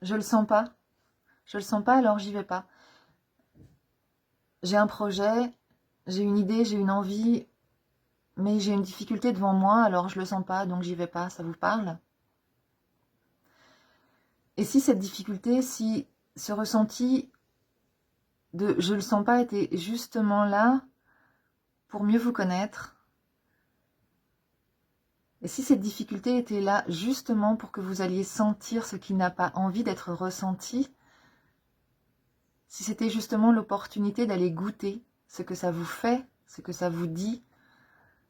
je le sens pas. Je le sens pas, alors j'y vais pas. J'ai un projet, j'ai une idée, j'ai une envie, mais j'ai une difficulté devant moi, alors je le sens pas, donc j'y vais pas. Ça vous parle? Et si cette difficulté, si ce ressenti de je le sens pas était justement là pour mieux vous connaître, et si cette difficulté était là justement pour que vous alliez sentir ce qui n'a pas envie d'être ressenti, si c'était justement l'opportunité d'aller goûter ce que ça vous fait, ce que ça vous dit,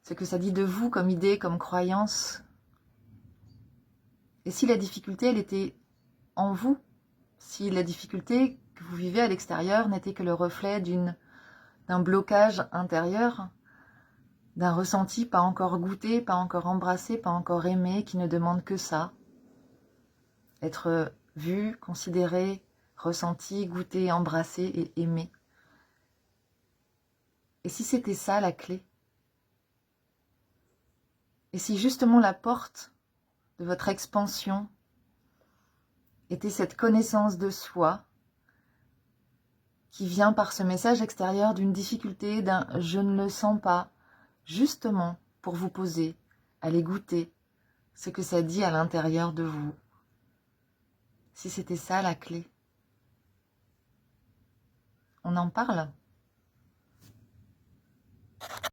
ce que ça dit de vous comme idée, comme croyance, et si la difficulté, elle était en vous, si la difficulté que vous vivez à l'extérieur n'était que le reflet d'un blocage intérieur, d'un ressenti pas encore goûté, pas encore embrassé, pas encore aimé, qui ne demande que ça. Être vu, considéré, ressenti, goûté, embrassé et aimé. Et si c'était ça la clé? Et si justement la porte de votre expansion était cette connaissance de soi qui vient par ce message extérieur d'une difficulté, d'un « je ne le sens pas », justement pour vous poser, aller goûter ce que ça dit à l'intérieur de vous. Si c'était ça la clé. On en parle ?